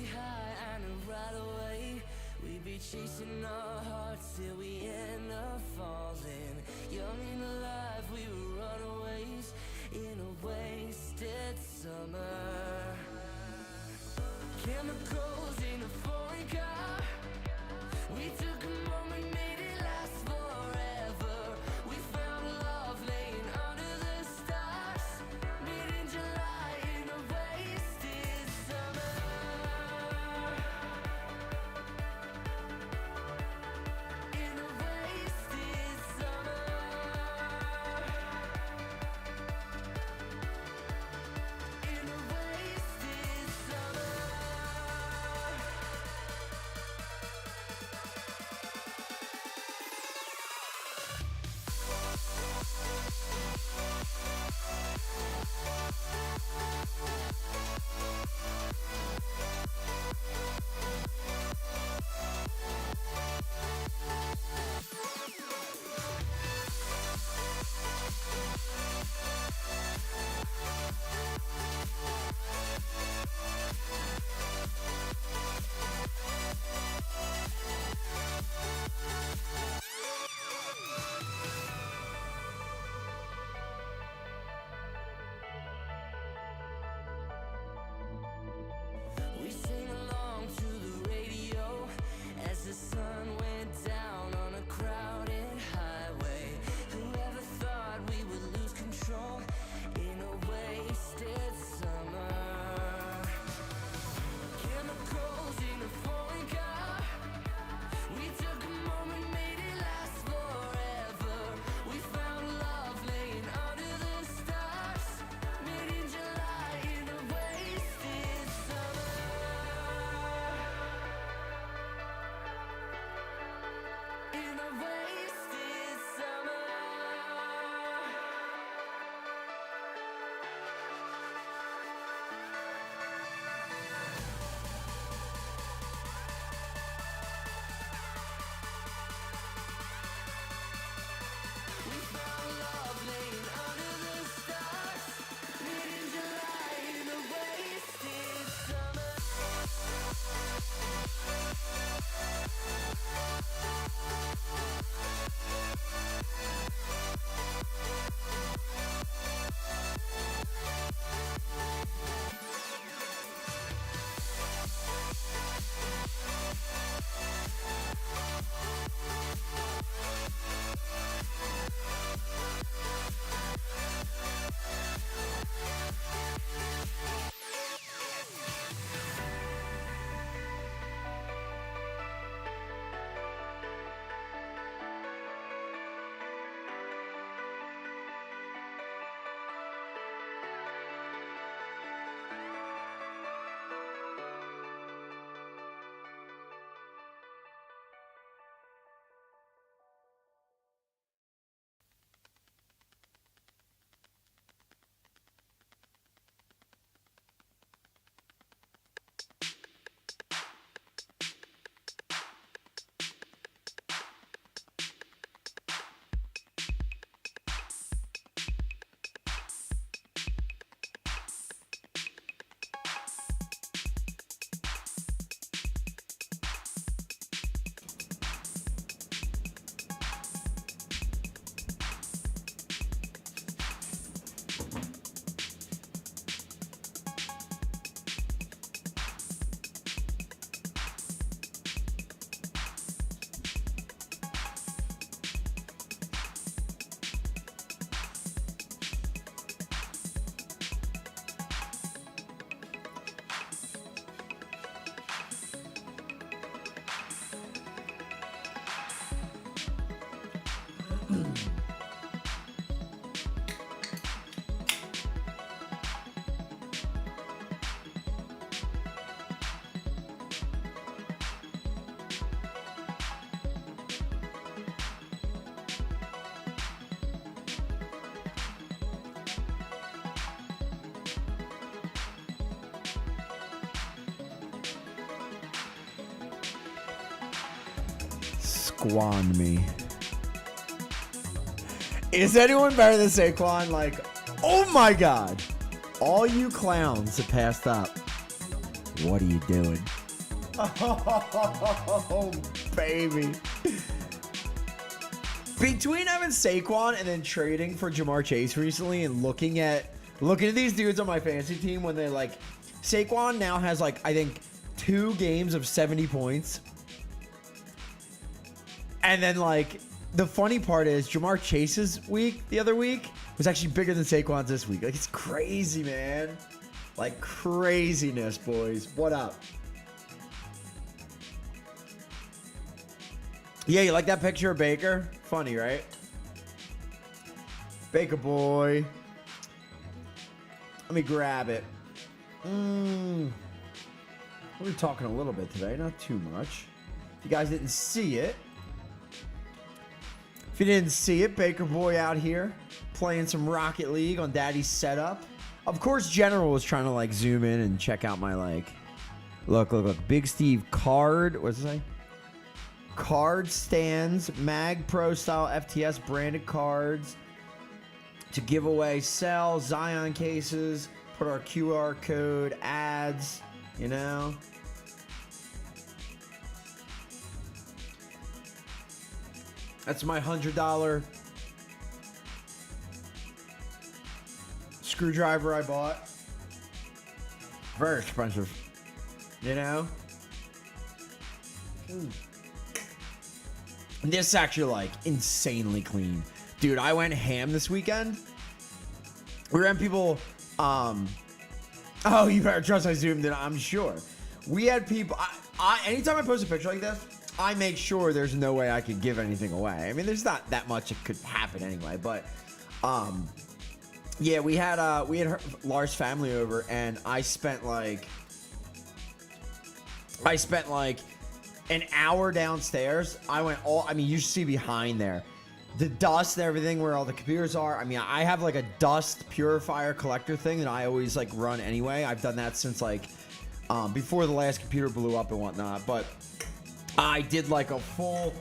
high, I know right away. We be chasing our hearts till we end up falling. Young and alive, we were runaways in a wasted summer. Chemicals in a foreign car. We took a moment, made it last forever. We found love laying under the stars. Made in July in a wasted summer. In a wasted summer. In a wasted summer. We sing along to the radio as the sun went down on a crowded highway. Whoever thought we would lose control in a wasted summer? Chemicals in a foreign car. We took a moment, made it last forever. We found love laying under the stars. Made in July in a wasted summer. In a wasted summer. We found love laying under the stars. Made in July in a wasted summer. Saquon me. Is anyone better than Saquon? Like, oh my god. All you clowns have passed up. What are you doing? Oh, baby. Between having Saquon and then trading for Jamar Chase recently and looking at these dudes on my fantasy team when they like Saquon now has like I think 2 games of 70 points. And then like the funny part is Jamar Chase's week the other week was actually bigger than Saquon's this week. Like it's crazy, man. Like craziness, boys. What up? Yeah, you like that picture of Baker? Funny, right? Baker boy. Let me grab it. We're talking a little bit today, not too much. If you guys didn't see it. If you didn't see it, Baker boy out here playing some Rocket League on Daddy's setup. Of course, General was trying to like zoom in and check out my like. Look. Big Steve card. What's it say? Card stands, Mag Pro style FTS branded cards to give away, sell Zion cases, put our QR code, ads, you know. That's my $100 screwdriver I bought. Very expensive, you know. This is actually like insanely clean. Dude, I went ham this weekend. We were having people, oh, you better trust I zoomed in, I'm sure. We had people, anytime I post a picture like this, I make sure there's no way I could give anything away. I mean, there's not that much that could happen anyway, but, yeah, we had Lars' family over and I spent like an hour downstairs. You should see behind there. The dust and everything where all the computers are. I mean, I have like a dust purifier collector thing that I always like run anyway. I've done that since like before the last computer blew up and whatnot. But I did like a full,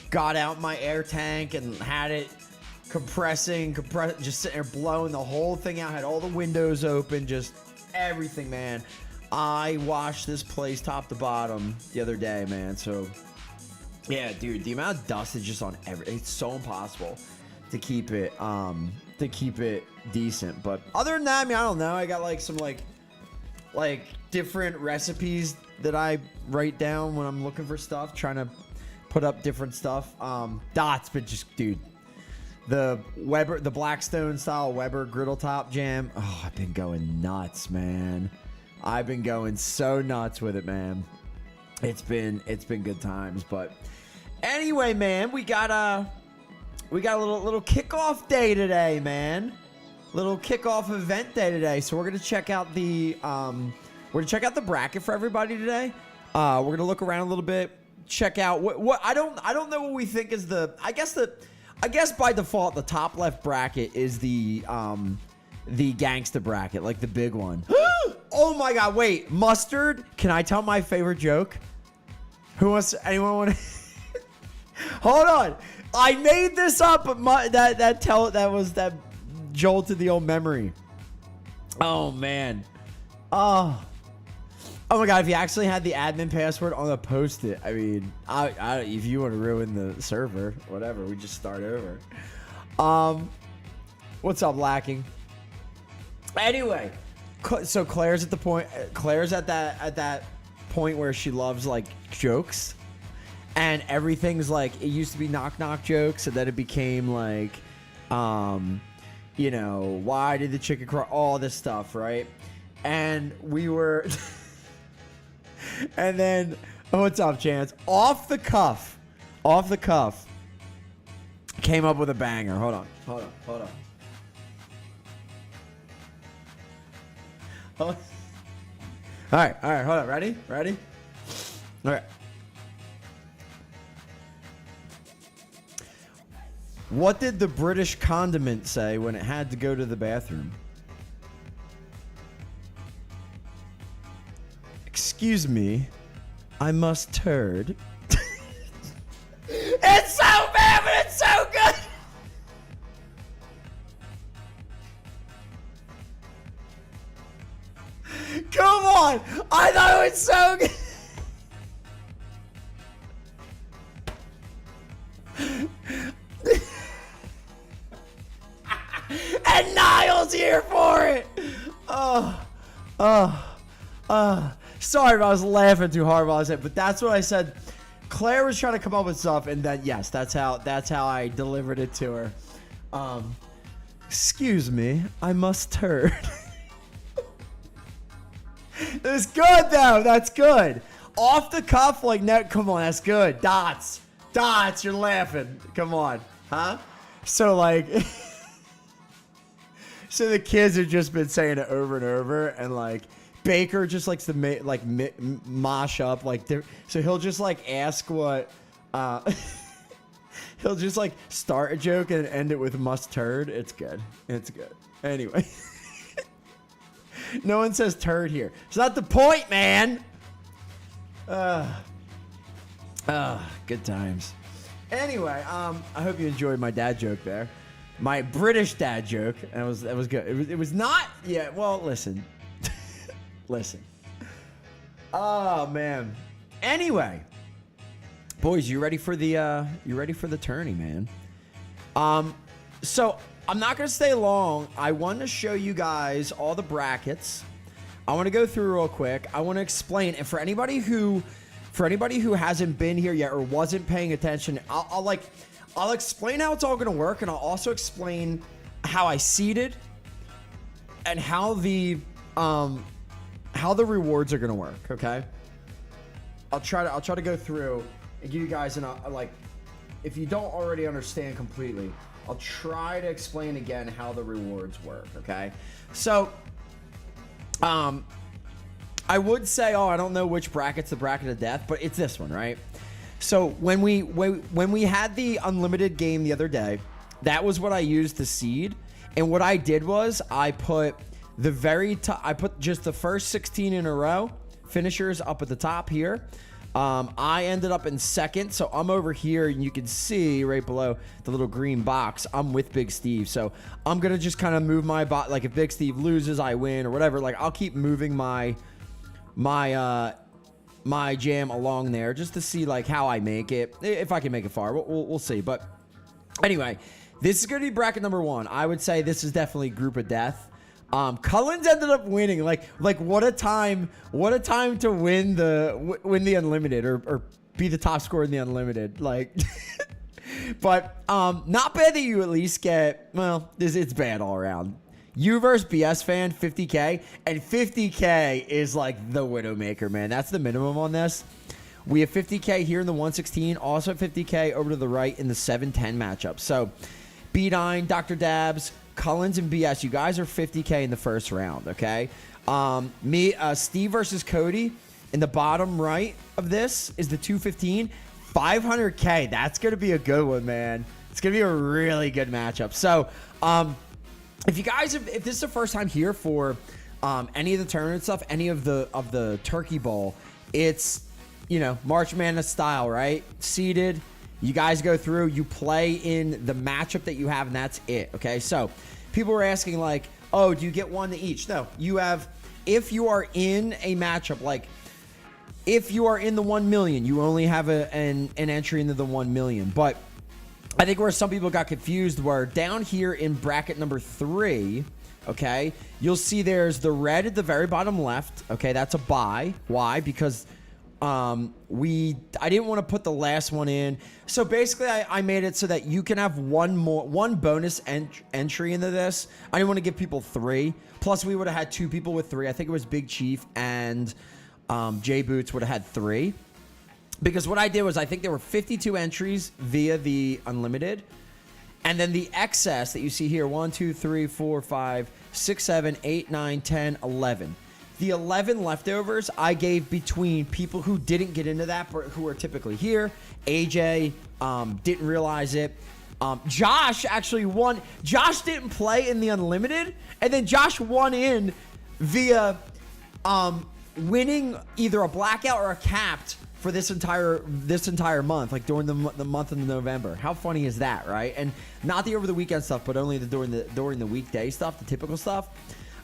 got out my air tank and had it compressing, just sitting there blowing the whole thing out. Had all the windows open, just everything, man. I washed this place top to bottom the other day, man. So, yeah, dude, the amount of dust is just on it's so impossible to keep it decent. But other than that, I mean, I don't know. I got like some like different recipes that I write down when I'm looking for stuff, trying to put up different stuff. Dots, but just, dude, the Blackstone style Weber griddle top jam. Oh, I've been going nuts, man. I've been going so nuts with it, man. It's been good times. But anyway, man, we got a little kickoff day today, man. Little kickoff event day today. So we're gonna check out the bracket for everybody today. We're gonna look around a little bit, check out what I don't know what we think is I guess by default the top left bracket is the gangsta bracket, like the big one. Oh my god, wait, Mustard, can I tell my favorite joke? Anyone want to hold on, I made this up, but that jolted the old memory. Oh man. Oh my god, if you actually had the admin password, I'm gonna post it. I mean, if you want to ruin the server, whatever, we just start over. What's up, Lacking? Anyway, so Claire's at that point where she loves like jokes, and everything's like, it used to be knock jokes, and then it became like, why did the chicken cry? All this stuff, right? And we were, and then, what's up, Chance? Off the cuff, came up with a banger. Hold on. All right, hold on. Ready? All right. What did the British condiment say when it had to go to the bathroom? Excuse me, I must turd. It's so bad, but it's so good. Come on! I thought it was so good. Sorry if I was laughing too hard while I said, but that's what I said. Claire was trying to come up with stuff, and then yes, that's how I delivered it to her. Excuse me, I must turn. That's good though. That's good. Off the cuff, like no, come on, that's good. Dots, you're laughing. Come on, huh? So like, so the kids have just been saying it over and over, and like Baker just likes to mosh up like. So he'll just like ask what. He'll just like start a joke and end it with must turd. It's good. It's good. Anyway. No one says turd here. It's not the point, man. Good times. Anyway, I hope you enjoyed my dad joke there. My British dad joke. That was good. It was not. Yeah. Well, listen. Listen. Oh man. Anyway, boys, you ready for the tourney, man? So I'm not gonna stay long. I want to show you guys all the brackets. I want to go through real quick. I want to explain, and for anybody who hasn't been here yet or wasn't paying attention, I'll explain how it's all gonna work, and I'll also explain how I seeded and how the rewards are gonna work. Okay. I'll try to go through and give you guys if you don't already understand completely, I'll try to explain again how the rewards work, okay? So, I would say, I don't know which bracket's the bracket of death, but it's this one, right? So when we had the unlimited game the other day, that was what I used to seed, and what I did was I put just the first 16 in a row finishers up at the top here. I ended up in second, so I'm over here, and you can see right below the little green box, I'm with Big Steve. So I'm gonna just kind of move my bot. Like if Big Steve loses, I win or whatever. Like I'll keep moving my jam along there just to see like how I make it, if I can make it far. We'll see. But anyway, this is gonna be bracket number 1. I would say this is definitely group of death. Cullens ended up winning. Like what a time to win the unlimited or be the top scorer in the unlimited. Like, but not bad that you at least get. Well, it's bad all around. You versus BS fan 50K, and 50K is like the Widowmaker, man. That's the minimum on this. We have 50K here in the 116, also 50K over to the right in the 710 matchup. So, B9, Dr. Dabs, Cullens, and BS, you guys are 50K in the first round, okay? Steve versus Cody in the bottom right of this is the 215, 500K. That's going to be a good one, man. It's going to be a really good matchup. So, if this is the first time here for any of the tournament stuff, any of the Turkey Bowl, it's, March Madness style, right? Seeded. You guys go through, you play in the matchup that you have, and that's it, okay? So, people were asking, like, oh, do you get one to each? No, you have, if you are in a matchup, like, if you are in the 1 million, you only have an entry into the 1 million. But I think where some people got confused were down here in bracket number 3, okay? You'll see there's the red at the very bottom left, okay? That's a buy. Why? Because I didn't want to put the last one in. So basically I made it so that you can have one bonus entry into this. I didn't want to give people 3. Plus we would have had 2 people with 3. I think it was Big Chief and Jay Boots would have had 3. Because what I did was I think there were 52 entries via the unlimited. And then the excess that you see here, 1, 2, 3, 4, 5, 6, 7, 8, 9, 10, 11. The 11 leftovers I gave between people who didn't get into that, but who are typically here. AJ didn't realize it. Josh actually won. Josh didn't play in the unlimited, and then Josh won in via winning either a blackout or a capped for this entire month, like during the month of November. How funny is that, right? And not the over the weekend stuff, but only during the weekday stuff, the typical stuff.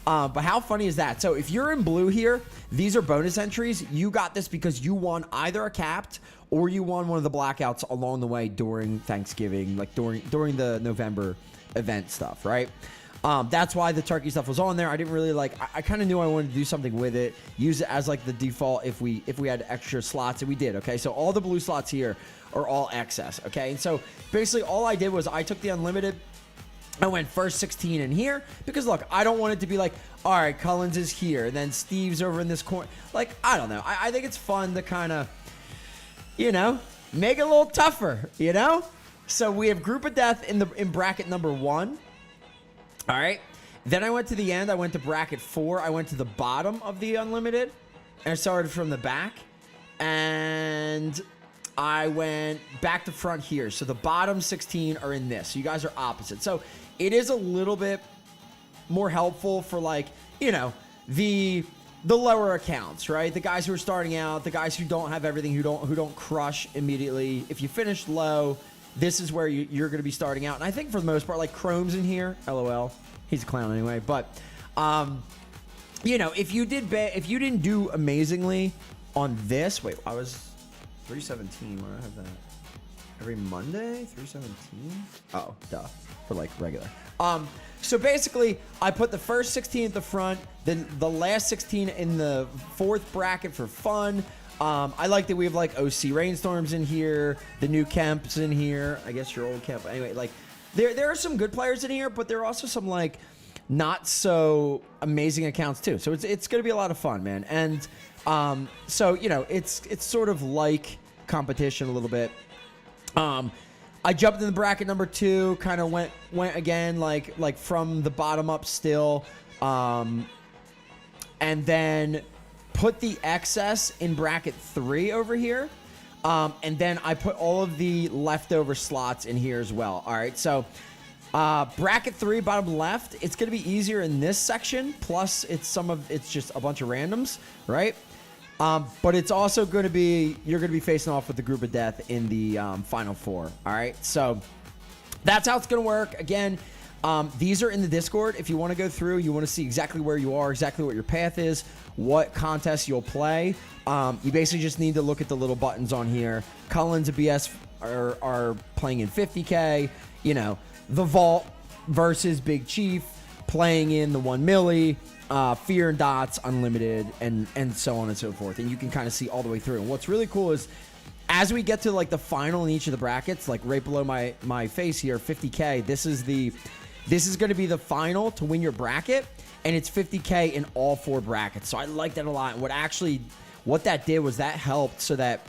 But how funny is that? So if you're in blue here, these are bonus entries. You got this because you won either a capped or you won one of the blackouts along the way during Thanksgiving, like during the November event stuff, right? That's why the turkey stuff was on there. I didn't really like. I kind of knew I wanted to do something with it. Use it as like the default if we had extra slots, and we did. Okay, so all the blue slots here are all excess. Okay, and so basically all I did was I took the unlimited. I went first 16 in here because look, I don't want it to be like, all right, Cullens is here, then Steve's over in this corner. Like, I don't know. I think it's fun to kind of, you know, make it a little tougher, you know. So we have Group of Death in bracket number 1. All right. Then I went to the end. I went to bracket 4. I went to the bottom of the unlimited, and I started from the back, and I went back to front here. So the bottom 16 are in this. So you guys are opposite. So it is a little bit more helpful for, like, you know, the lower accounts, right? The guys who are starting out, the guys who don't have everything, who don't crush immediately. If you finish low, this is where you're going to be starting out. And I think for the most part, like, Chrome's in here. LOL. He's a clown anyway. But, you know, if you didn't do amazingly on this, wait, I was 317. Where do I have that? Every Monday? 317? Oh, duh. For like regular. So basically, I put the first 16 at the front, then the last 16 in the 4th bracket for fun. I like that we have like OC Rainstorms in here, the new Kemp's in here. I guess your old Kemp. Anyway, like there are some good players in here, but there are also some like not so amazing accounts too. So it's going to be a lot of fun, man. And so you know, it's sort of like competition a little bit. I jumped in the bracket number 2, kind of went again like from the bottom up still, and then put the excess in bracket 3 over here, and then I put all of the leftover slots in here as well. All right, so bracket 3 bottom left, it's gonna be easier in this section. Plus, it's just a bunch of randoms, right? But it's also going to be, you're going to be facing off with the Group of Death in the final 4. All right. So that's how it's going to work. Again, these are in the Discord. If you want to go through, you want to see exactly where you are, exactly what your path is, what contests you'll play. You basically just need to look at the little buttons on here. Cullens and BS are playing in 50K. You know, the Vault versus Big Chief playing in the 1 milli. Fear and Dots, Unlimited, and so on and so forth. And you can kind of see all the way through. And what's really cool is as we get to like the final in each of the brackets, like right below my face here, 50K, this is going to be the final to win your bracket, and it's 50K in all 4 brackets. So I like that a lot. And what that did was that helped so that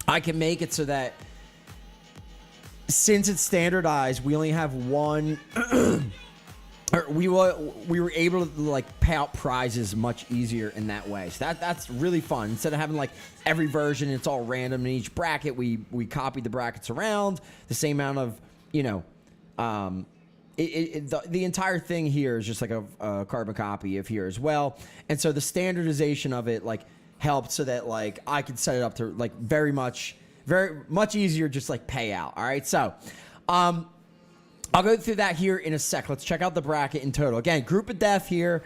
I can make it so that since it's standardized, we only have one we were able to like pay out prizes much easier in that way. So that's really fun. Instead of having like every version, it's all random in each bracket. We copied the brackets around the same amount of, you know, the entire thing here is just like a carbon copy of here as well. And so the standardization of it like helped so that like I could set it up to like very much easier, just like pay out. All right. So, I'll go through that here in a sec. Let's check out the bracket in total. Again, Group of Death here.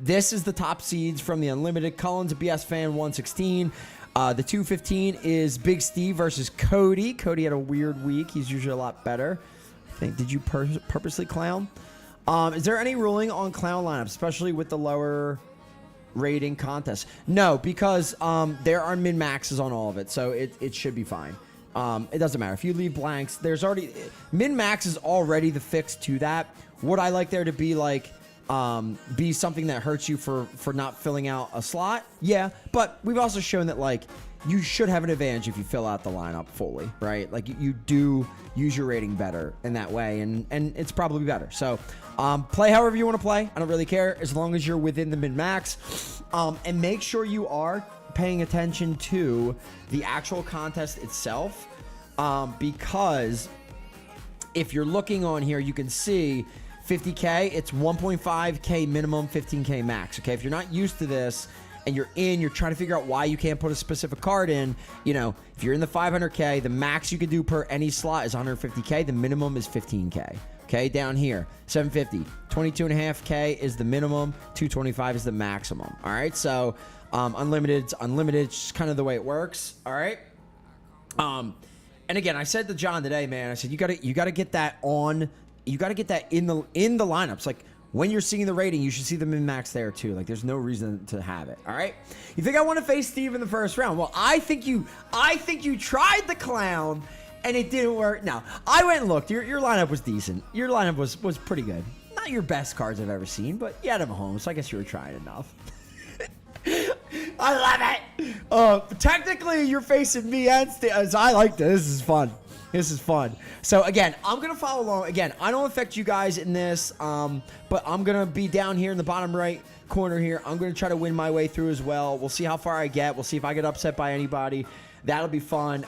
This is the top seeds from the Unlimited. Cullens, a BS fan, 116. The 215 is Big Steve versus Cody. Cody had a weird week. He's usually a lot better. I think. Did you purposely clown? Is there any ruling on clown lineups, especially with the lower rating contests? No, because there are min-maxes on all of it, so it should be fine. It doesn't matter. If you leave blanks, there's already... Min-max is already the fix to that. Would I like there to be, like, be something that hurts you for not filling out a slot? Yeah, but we've also shown that, like, you should have an advantage if you fill out the lineup fully, right? Like, you do use your rating better in that way, and it's probably better. So, play however you want to play. I don't really care, as long as you're within the min-max. And make sure you are paying attention to the actual contest itself, because if you're looking on here, you can see 50K, it's 1.5K minimum, 15K max. Okay, if you're not used to this and you're trying to figure out why you can't put a specific card in, you know, if you're in the 500K, the max you can do per any slot is 150K, the minimum is 15K. Okay, down here, 750, 22.5K is the minimum, 225 is the maximum. All right, so unlimited's unlimited, it's just kind of the way it works. All right. And again, I said to John today, man, I said you gotta get that on you got to get that in the lineups. Like when you're seeing the rating, you should see the min-max there too. Like there's no reason to have it. All right. You think I want to face Steve in the first round? Well, I think you tried the clown and it didn't work. No, I went and looked. Your lineup was decent. Your lineup was pretty good. Not your best cards I've ever seen, but you had them at home, so I guess you were trying enough. I love it. Technically, you're facing me and Steve. I like this. This is fun. This is fun. So, again, I'm going to follow along. Again, I don't affect you guys in this, but I'm going to be down here in the bottom right corner here. I'm going to try to win my way through as well. We'll see how far I get. We'll see if I get upset by anybody. That'll be fun.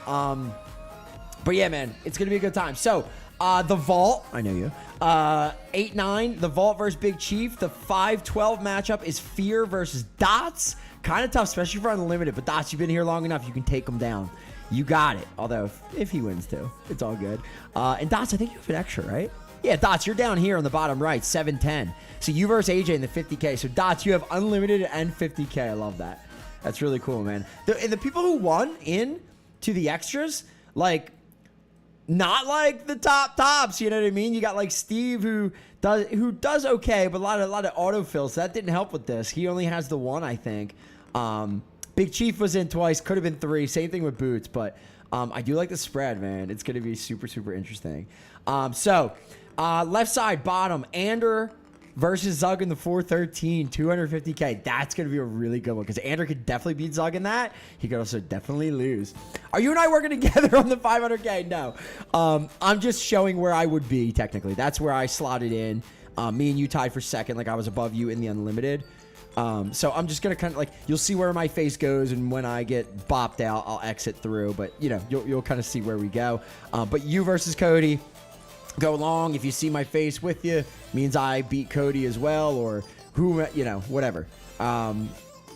But, yeah, man, it's going to be a good time. So, the Vault, I know you, 8-9, the Vault versus Big Chief. The 5-12 matchup is Fear versus Dots. Kind of tough, especially for Unlimited. But, Dots, you've been here long enough. You can take him down. You got it. Although, if he wins, too, it's all good. And Dots, I think you have an extra, right? Yeah, Dots, you're down here on the bottom right, 7-10. So, you versus AJ in the 50K. So, Dots, you have Unlimited and 50K. I love that. That's really cool, man. And the people who won in to the extras, like, not like the tops, you know what I mean? You got like Steve who does okay, but a lot of autofills. So that didn't help with this. He only has the one, I think. Big Chief was in twice, could have been 3. Same thing with Boots, but I do like the spread, man. It's gonna be super, super interesting. So left side, bottom, Ander versus Zug in the 413, 250K. That's going to be a really good one because Ander could definitely beat Zug in that. He could also definitely lose. Are you and I working together on the 500K? No. I'm just showing where I would be, technically. That's where I slotted in. Me and you tied for second, like I was above you in the Unlimited. So I'm just going to kind of like, you'll see where my face goes, and when I get bopped out, I'll exit through. But, you know, you'll kind of see where we go. But you versus Cody. Go long. If you see my face with you, means I beat Cody as well, or who, you know, whatever.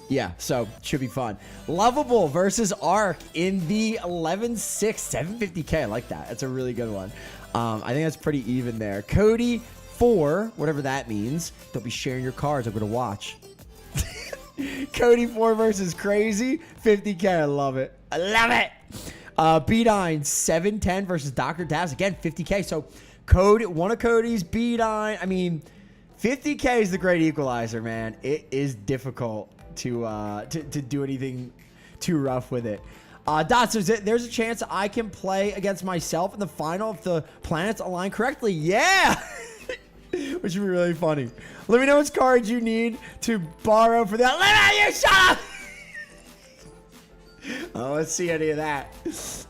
Yeah, so should be fun. Lovable versus Arc in the 11-6, 750K. I like that. That's a really good one. I think that's pretty even there. Cody 4, whatever that means. Don't be sharing your cards. I'm going to watch. Cody 4 versus Crazy, 50K. I love it. I love it. B9 710 versus Dr. Daz. Again, 50K. So one of Cody's, B9. I mean, 50K is the great equalizer, man. It is difficult to do anything too rough with it. Dots, there's a chance I can play against myself in the final if the planets align correctly. Yeah! Which would be really funny. Let me know which cards you need to borrow for that. Let me you shut up! Oh, let's see any of that.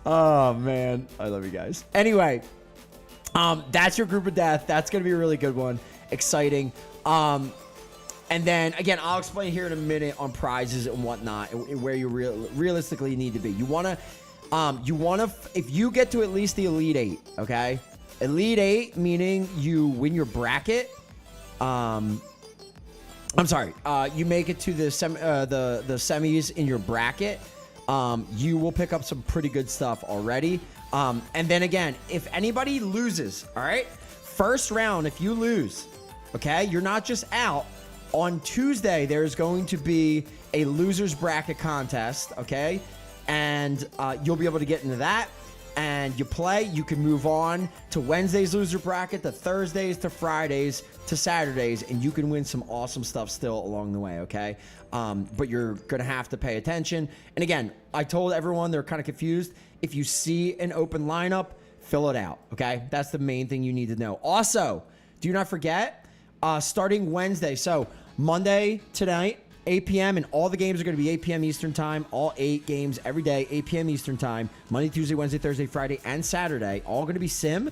Oh, man. I love you guys. Anyway, that's your group of death. That's going to be a really good one. Exciting. And then, again, I'll explain here in a minute on prizes and whatnot and where you realistically need to be. You want to, if you get to at least the Elite 8, okay? Elite 8, meaning you win your bracket. I'm sorry. You make it to the semis in your bracket. You will pick up some pretty good stuff already. And then again, if anybody loses, all right, first round, if you lose, okay, you're not just out. On Tuesday, there's going to be a loser's bracket contest, okay? And you'll be able to get into that. And you play, you can move on to Wednesday's loser bracket, to Thursdays, to Fridays, to Saturdays, and you can win some awesome stuff still along the way, okay? But you're going to have to pay attention. And again, I told everyone they're kind of confused. If you see an open lineup, fill it out, okay? That's the main thing you need to know. Also, do not forget, starting Wednesday, so Monday tonight, 8 p.m., and all the games are going to be 8 p.m. Eastern time. All 8 games every day, 8 p.m. Eastern time. Monday, Tuesday, Wednesday, Thursday, Friday, and Saturday. All going to be sim.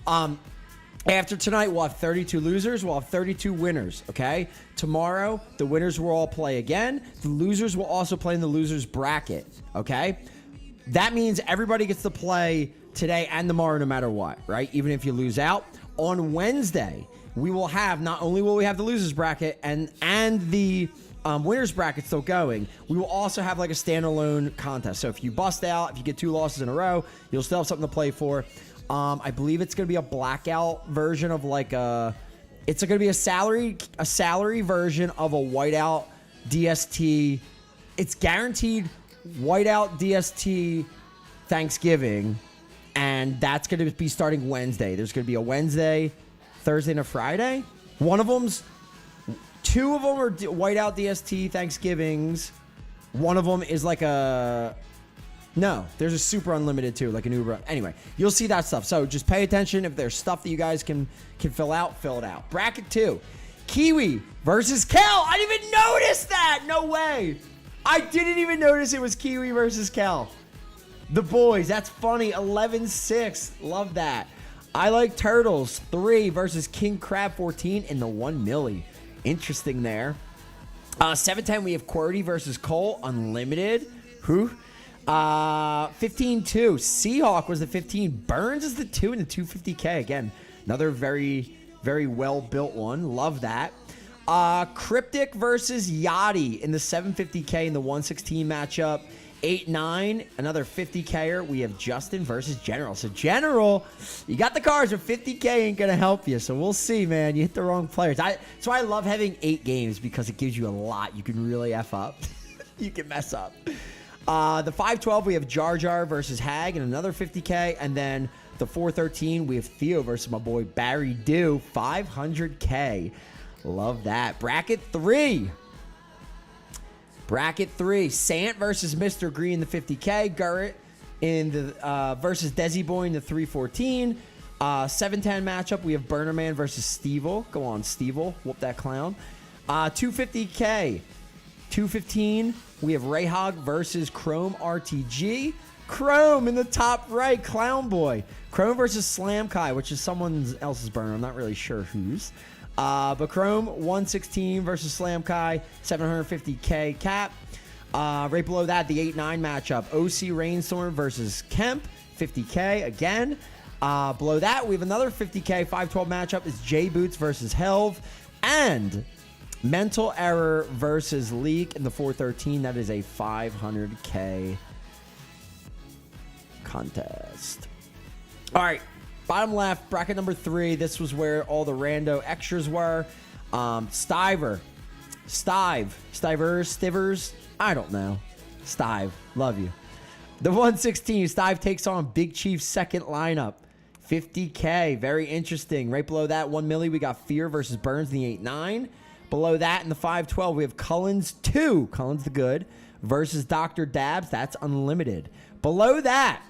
After tonight, we'll have 32 losers. We'll have 32 winners, okay? Tomorrow, the winners will all play again. The losers will also play in the losers bracket, okay? That means everybody gets to play today and tomorrow no matter what, right? Even if you lose out. On Wednesday, we will have, not only will we have the losers bracket and the winners bracket still going, we will also have like a standalone contest. So if you bust out, if you get 2 losses in a row, you'll still have something to play for. I believe it's going to be a blackout version of like it's going to be a salary version of a whiteout DST. It's guaranteed whiteout DST Thanksgiving, and that's going to be starting Wednesday. There's going to be a Wednesday Thursday and a Friday. Two of them are whiteout DST Thanksgivings. One of them is like no, there's a super unlimited too, like an Uber. Anyway, you'll see that stuff. So just pay attention. If there's stuff that you guys can fill it out. Bracket 2, Kiwi versus Kel. I didn't even notice that. No way. I didn't even notice it was Kiwi versus Kel. The boys, that's funny. 11-6. Love that. I Like Turtles 3 versus King Crab 14 in the 1 milli. Interesting there. 7-10, we have Qwerty versus Cole, unlimited. Who? 15-2. Seahawk was the 15. Burns is the 2 in the 250K. Again, another very, very well-built one. Love that. Cryptic versus Yachty in the 750K in the 116 matchup. 8-9, another 50Ker. We have Justin versus General. So General, you got the cards, but 50K ain't going to help you. So we'll see, man. You hit the wrong players. That's why I love having 8 games, because it gives you a lot. You can really F up. You can mess up. The 5-12, we have Jar Jar versus Hag and another 50K. And then the 4-13, we have Theo versus my boy Barry Dew, 500K. Love that. Bracket 3. Sant versus Mr. Green, the 50K. Gurrit in the versus Desi Boy in the 314. 7-10 matchup. We have Burner Man versus Stevel. Go on, Stevel. Whoop that clown. 250K. 215. We have Rayhog versus Chrome RTG. Chrome in the top right. Clown Boy. Chrome versus Slam Kai, which is someone else's burner. I'm not really sure whose. But Chrome, 116 versus Slam Kai, 750K cap. Right below that, the 8-9 matchup. OC Rainstorm versus Kemp, 50K again. Below that, we have another 50K 5-12 matchup. It's J Boots versus Helv. And Mental Error versus Leak in the 413. That is a 500K contest. All right. Bottom left, bracket number 3. This was where all the rando extras were. Stivers, I don't know. Stive, love you. The 116, Stive takes on Big Chief's second lineup. 50K, very interesting. Right below that, 1 milli, we got Fear versus Burns in the 8-9. Below that, in the 5-12, we have Cullens 2, Cullens the good, versus Dr. Dabs. That's unlimited. Below that,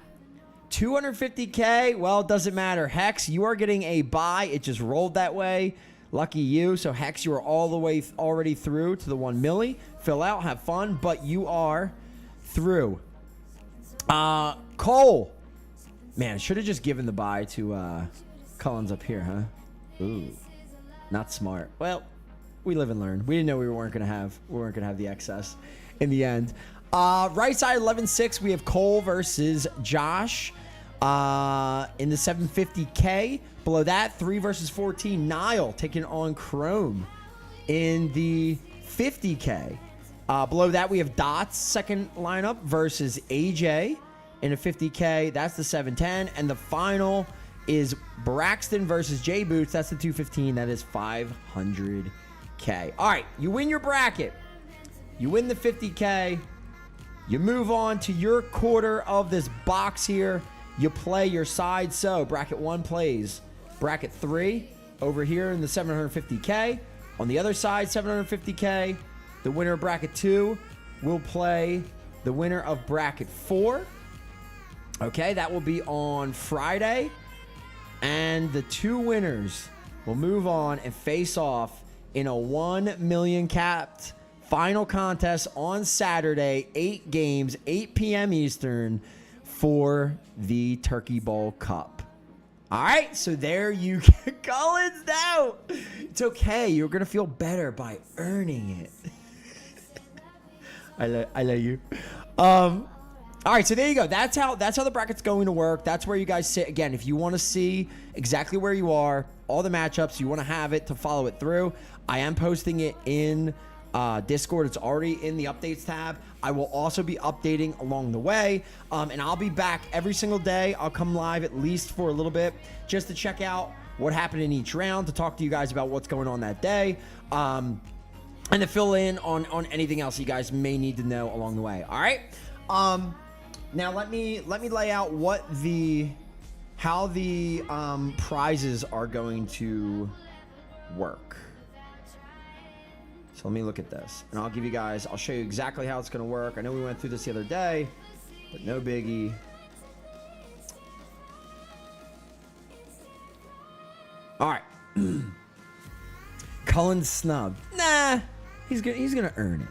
250K, well, it doesn't matter. Hex, you are getting a buy. It just rolled that way. Lucky you. So, Hex, you are all the way already through to the 1 milli. Fill out, have fun, but you are through. Cole. Man, I should have just given the buy to Cullens up here, huh? Ooh, not smart. Well, we live and learn. We didn't know we weren't gonna have the excess in the end. Right side 11-6, we have Cole versus Josh in the 750K. Below that, 3 versus 14, Nile taking on Chrome in the 50K. Below that, we have Dots second lineup versus AJ in a 50K. That's the 710. And the final is Braxton versus J Boots. That's the 215. That is 500K. All right, you win your bracket. You win the 50K. You move on to your quarter of this box here. You play your side. So bracket 1 plays bracket 3 over here in the 750K. On the other side, 750K. The winner of bracket 2 will play the winner of bracket 4. Okay, that will be on Friday. And the 2 winners will move on and face off in a 1 million capped final contest on Saturday, 8 games, 8 p.m. Eastern for the Turkey Bowl Cup. All right, so there you go. Collins now. It's okay. You're going to feel better by earning it. I love you. All right, so there you go. That's how the bracket's going to work. That's where you guys sit. Again, if you want to see exactly where you are, all the matchups, you want to have it to follow it through, I am posting it in Discord. It's already in the updates tab. I will also be updating along the way, and I'll be back every single day. I'll come live at least for a little bit just to check out what happened in each round, to talk to you guys about what's going on that day, and to fill in on anything else you guys may need to know along the way. All right. Now let me lay out what the prizes are going to work. So let me look at this, and I'll show you exactly how it's going to work. I know we went through this the other day, but no biggie. All right. Cullen snubbed. Nah, he's gonna earn it.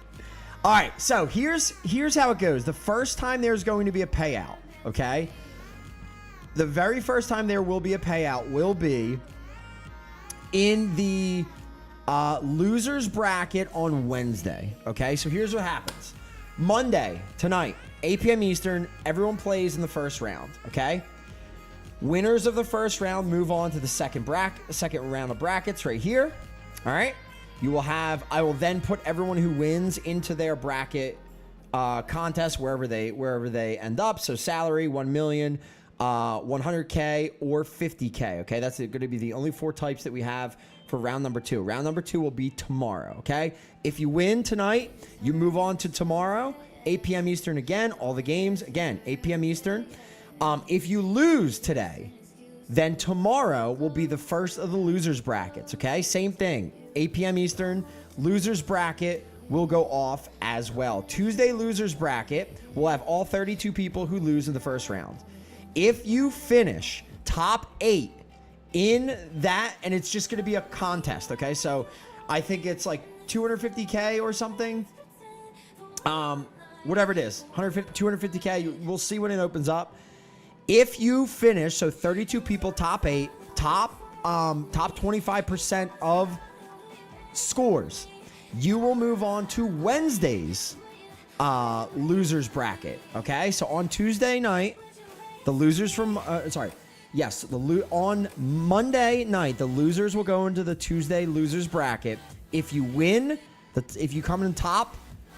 All right, so here's how it goes. The first time there's going to be a payout, okay? The very first time there will be a payout will be in the losers bracket on Wednesday, okay? So here's what happens. Monday, tonight, 8 p.m. Eastern, everyone plays in the first round, okay? Winners of the first round move on to the second round of brackets right here. All right. I will then put everyone who wins into their bracket contest wherever they end up. So salary, 1 million, 100K, or 50K. Okay. That's going to be the only 4 types that we have for round number 2. Round number 2 will be tomorrow. Okay. If you win tonight, you move on to tomorrow, 8 p.m. Eastern again. All the games again, 8 p.m. Eastern. If you lose today, then tomorrow will be the first of the losers brackets, okay? Same thing, 8 p.m. Eastern, losers bracket will go off as well. Tuesday losers bracket will have all 32 people who lose in the first round. If you finish top 8 in that, and it's just going to be a contest, okay? So I think it's like 250K or something. Whatever it is, 250K, we'll see when it opens up. If you finish, so 32 people, top 8, top 25% of scores, you will move on to Wednesday's losers bracket. Okay, so on Tuesday night, the losers from on Monday night, the losers will go into the Tuesday losers bracket. If you win, if you come in top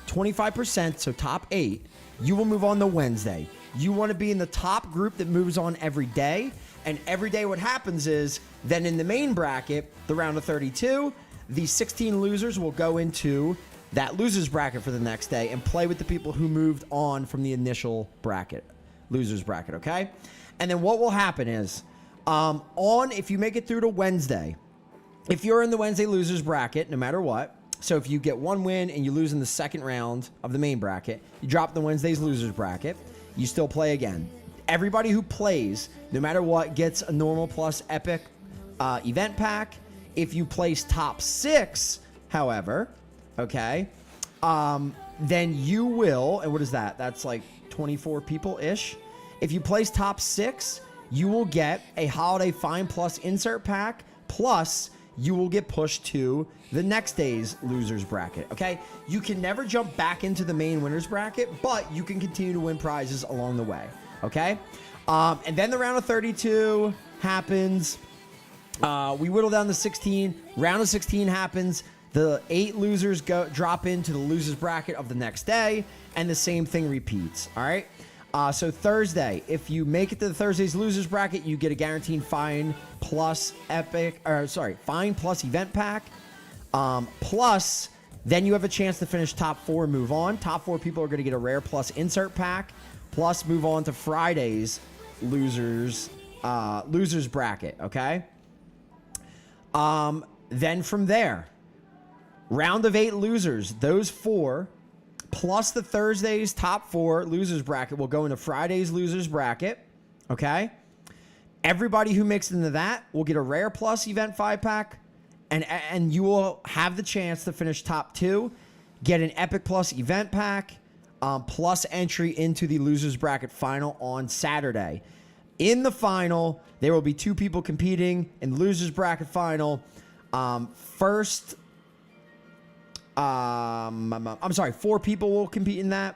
25%, so top 8, you will move on to Wednesday. You want to be in the top group that moves on every day. And every day what happens is, then in the main bracket, the round of 32, the 16 losers will go into that losers bracket for the next day and play with the people who moved on from the initial bracket, losers bracket, okay? And then what will happen is, if you make it through to Wednesday, if you're in the Wednesday losers bracket, no matter what, so if you get 1 win and you lose in the second round of the main bracket, you drop the Wednesday's losers bracket. You still play again. Everybody who plays, no matter what, gets a normal plus epic event pack. If you place top 6, however, okay, then you will, and what is that? That's like 24 people-ish. If you place top 6, you will get a holiday fine plus insert pack, plus you will get pushed to the next day's losers bracket, okay? You can never jump back into the main winners bracket, but you can continue to win prizes along the way, okay? And then the round of 32 happens. We whittle down to 16. Round of 16 happens. The 8 losers drop into the losers bracket of the next day, and the same thing repeats, all right? So Thursday, if you make it to the Thursday's losers bracket, you get a guaranteed fine plus fine plus event pack. Plus, then you have a chance to finish top 4 and move on. Top 4 people are going to get a rare plus insert pack, plus move on to Friday's losers bracket, okay? Then from there, round of 8 losers, those 4, plus the Thursday's top 4 losers bracket will go into Friday's losers bracket, okay? Everybody who makes it into that will get a rare plus event 5-pack, and you will have the chance to finish top 2, get an epic plus event pack, plus entry into the losers bracket final on Saturday. In the final, there will be 2 people competing in the losers bracket final. 4 people will compete in that.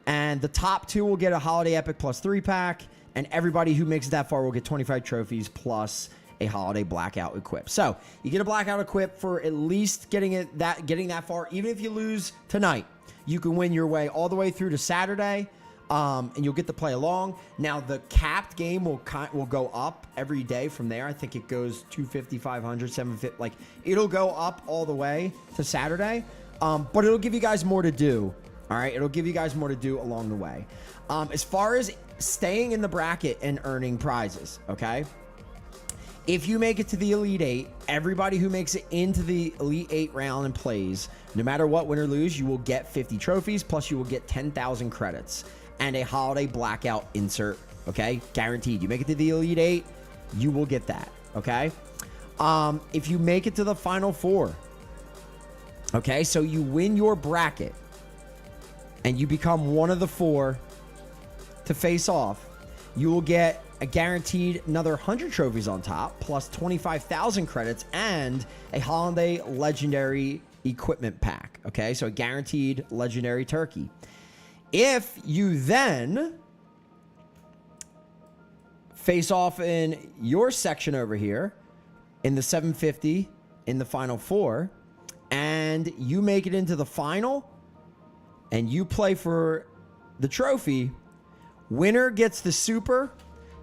And the top 2 will get a holiday epic plus 3-pack. And everybody who makes it that far will get 25 trophies plus a holiday blackout equip. So you get a blackout equip for at least getting that far. Even if you lose tonight, you can win your way all the way through to Saturday. And you'll get to play along. Now, the capped game will go up every day from there. I think it goes 250, 500, 750. Like, it'll go up all the way to Saturday. But it'll give you guys more to do. All right? It'll give you guys more to do along the way. As far as staying in the bracket and earning prizes, okay? If you make it to the Elite Eight, everybody who makes it into the Elite Eight round and plays, no matter what, win or lose, you will get 50 trophies, plus you will get 10,000 credits and a holiday blackout insert, okay? Guaranteed. You make it to the Elite Eight, you will get that, okay? If you make it to the Final Four, okay, so you win your bracket and you become one of the 4 to face off, you will get a guaranteed another 100 trophies on top, plus 25,000 credits and a holiday legendary equipment pack. Okay, so a guaranteed legendary turkey. If you then face off in your section over here in the 750 in the Final Four, and you make it into the final and you play for the trophy, winner gets the super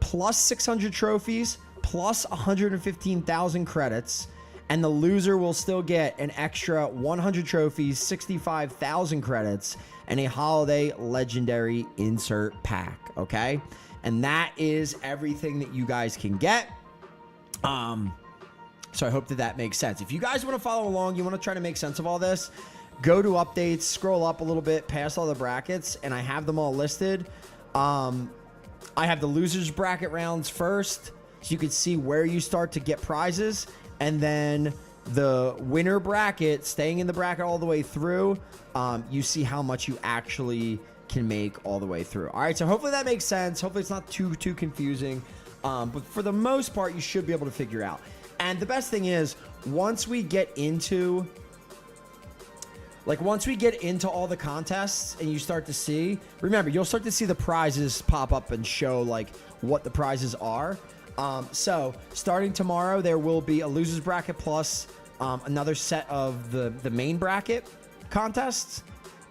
plus 600 trophies plus 115,000 credits, and the loser will still get an extra 100 trophies, 65,000 credits, and a holiday legendary insert pack, okay? And that is everything that you guys can get. So I hope that makes sense. If you guys want to follow along, you want to try to make sense of all this, go to updates, scroll up a little bit past all the brackets, and I have them all listed. I have the losers bracket rounds first, so you can see where you start to get prizes, and then the winner bracket, staying in the bracket all the way through, you see how much you actually can make all the way through. All right, so hopefully that makes sense. Hopefully it's not too confusing, but for the most part, you should be able to figure out. And the best thing is, once we get into all the contests and you start to see, remember, you'll start to see the prizes pop up and show like what the prizes are. So starting tomorrow, there will be a losers bracket plus another set of the main bracket contests.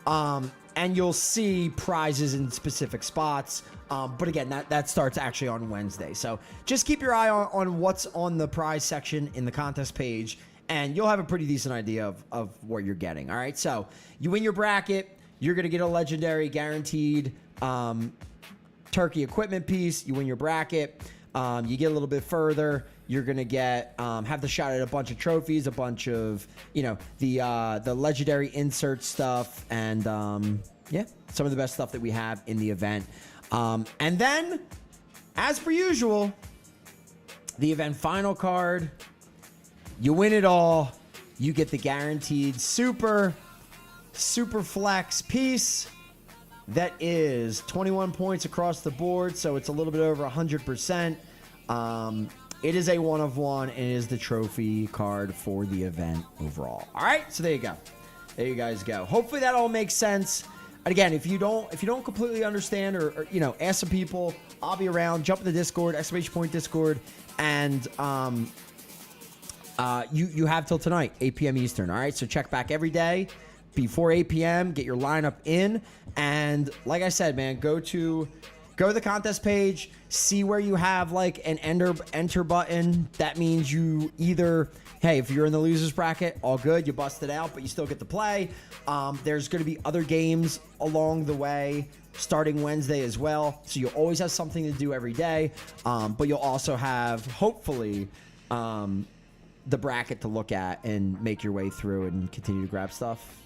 And you'll see prizes in specific spots. But again, that starts actually on Wednesday. So just keep your eye on what's on the prize section in the contest page, and you'll have a pretty decent idea of what you're getting. All right, so you win your bracket, you're going to get a legendary guaranteed turkey equipment piece. You win your bracket, you get a little bit further, you're going to get have the shot at a bunch of trophies, a bunch of, the legendary insert stuff, and yeah, some of the best stuff that we have in the event. And then, as per usual, the event final card, you win it all, you get the guaranteed super flex piece that is 21 points across the board, so it's a little bit over 100%. It is a 1 of 1, and it is the trophy card for the event overall. All right, so there you go. There you guys go. Hopefully that all makes sense. And again, if you don't completely understand, or ask some people, I'll be around. Jump in the Discord, !Discord, and you have till tonight, 8 p.m. Eastern. All right, so check back every day before 8 p.m. Get your lineup in, and like I said, man, go to the contest page, see where you have like an enter button. That means you either, hey, if you're in the losers bracket, all good, you busted out, but you still get to play. There's going to be other games along the way starting Wednesday as well, so you'll always have something to do every day, but you'll also have, hopefully, the bracket to look at and make your way through and continue to grab stuff,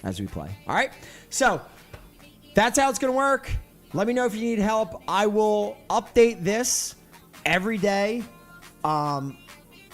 as we play. All right, so that's how it's going to work. Let me know if you need help. I will update this every day. And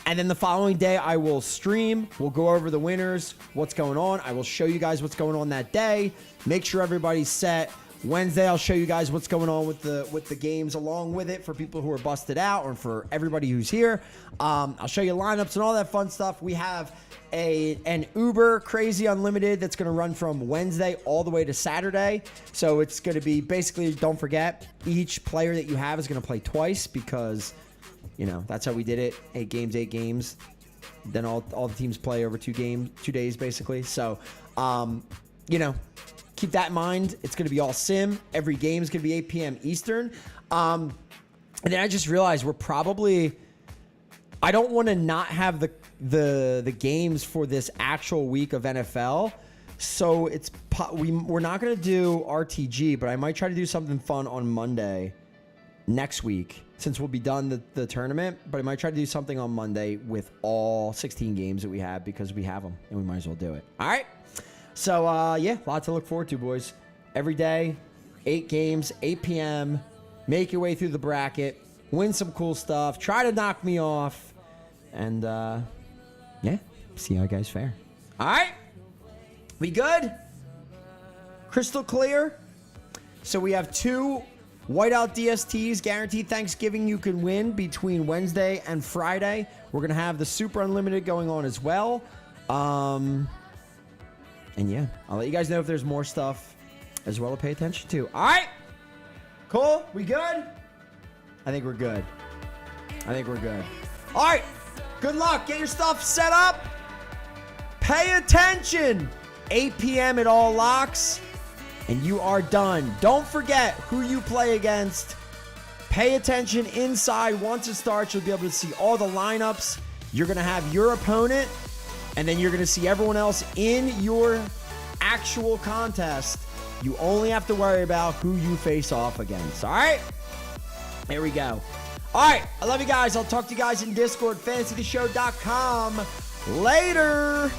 then the following day, I will stream. We'll go over the winners, what's going on. I will show you guys what's going on that day. Make sure everybody's set. Wednesday, I'll show you guys what's going on with the games along with it for people who are busted out, or for everybody who's here. I'll show you lineups and all that fun stuff. We have an Uber Crazy Unlimited that's going to run from Wednesday all the way to Saturday. So it's going to be basically, don't forget, each player that you have is going to play twice, because that's how we did it. 8 games. Then all the teams play over 2 days basically. So, keep that in mind. It's going to be all sim. Every game is going to be 8 p.m. Eastern. And then I just realized I don't want to not have the games for this actual week of NFL. So we're not going to do RTG, but I might try to do something fun on Monday next week since we'll be done the tournament. But I might try to do something on Monday with all 16 games that we have because we have them and we might as well do it. All right. So, yeah, a lot to look forward to, boys. Every day, 8 games, 8 p.m. Make your way through the bracket. Win some cool stuff. Try to knock me off. And, yeah, see how you guys fare. All right. We good? Crystal clear? So we have 2 whiteout DSTs guaranteed Thanksgiving you can win between Wednesday and Friday. We're going to have the Super Unlimited going on as well. And yeah, I'll let you guys know if there's more stuff as well to pay attention to. All right. Cool. We good? I think we're good. All right. Good luck. Get your stuff set up. Pay attention. 8 p.m. it all locks, and you are done. Don't forget who you play against. Pay attention inside. Once it starts, you'll be able to see all the lineups. You're going to have your opponent, and then you're going to see everyone else in your actual contest. You only have to worry about who you face off against. All right? There we go. All right. I love you guys. I'll talk to you guys in Discord, fantasytheshow.com. Later.